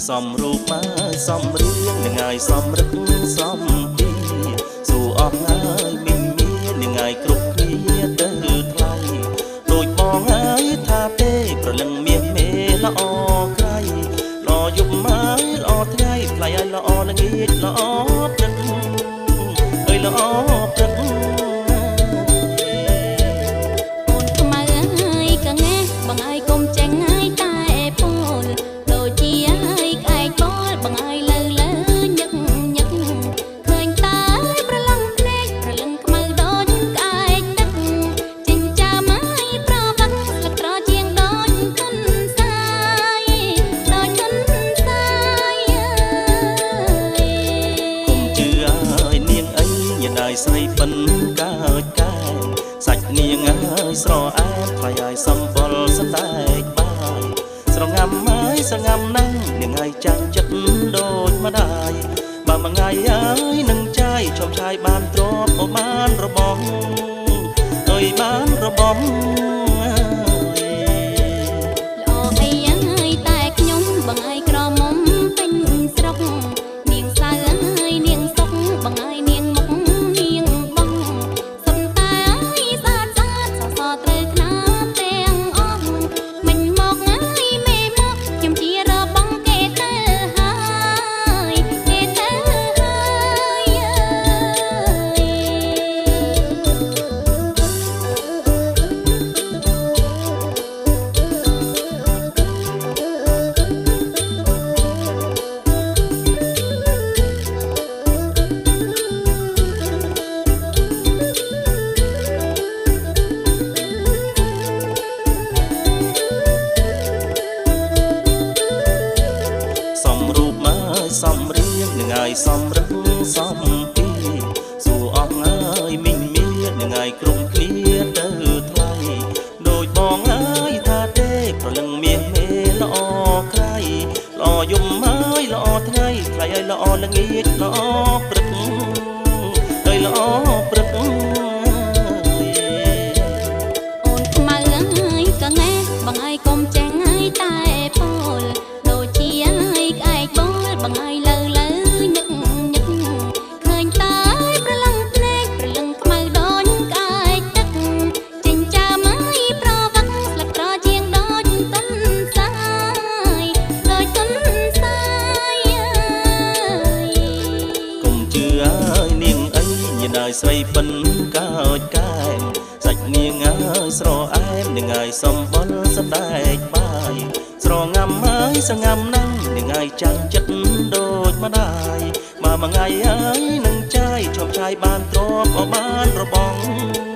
សំរូបមកសំរៀងនឹងងាយសំរឹកសំពីសួរអស់ហើយមិនមាននឹងងាយគ្រប់គ្នាទៅថ្លៃដូចបងហើយថាទេប្រលឹងមានមេល្អក្រៃល្អយប់មកល្អថ្ងៃថ្លៃឲ្យល្អល្ងាចល្អព្រឹកអើយល្អព្រឹកស្រីពិនកើតកែសាច់នាងហើយស្រអែមថ្លៃហើយសំបុលសណ្ដែកបាយស្រងាំហើយស្រងាំណាំងនាងហើយចាំងចិត្តដូចម្ដាយបើមួយថ្ងៃហើយនឹងចាយជុំឆាយបានទ្របអូបានរបងអើយបានរបងសំរៀងនឹងងាយសំរឹកសំពីសួរអស់ហើយមិញមាននឹងងាយគ្រប់គ្នាទៅថ្លៃដូចបងហើយថាទេប្រលឹងមានមេល្អក្រៃល្អយំហើយល្អថ្ងៃថ្លៃឲ្យល្អល្ងាចល្អព្រឹកហើយល្អព្រឹកអូនខ្មៅហើយកងែបងហើយកុំចេះហើយតែពលដូចជាហើយក្អែកបលបងហើយលើលើញឹកញឹកឃើញតែប្រលឹងភ្នែកប្រលឹងខ្មៅដូចក្អែកទឹកចិញ្ចាមហើយប្រវឹកស្លឹកត្រជាងដូចទុនសាយដូចទុនសាយកុំជឿហើយនាងអីញ៉ាយស្រីពិនកើតកែមសាច់នាងហើយស្រអែមនឹងហើយសំបុលសណ្ដែកបាយស្រងាំហើយស្រងាំណាំងនឹងហើយចាំងចិត្តដូចម្ដាយមកមួយថ្ងៃហើយនឹងចាយឈប់ឆាយបានទ្របក៏បានរបង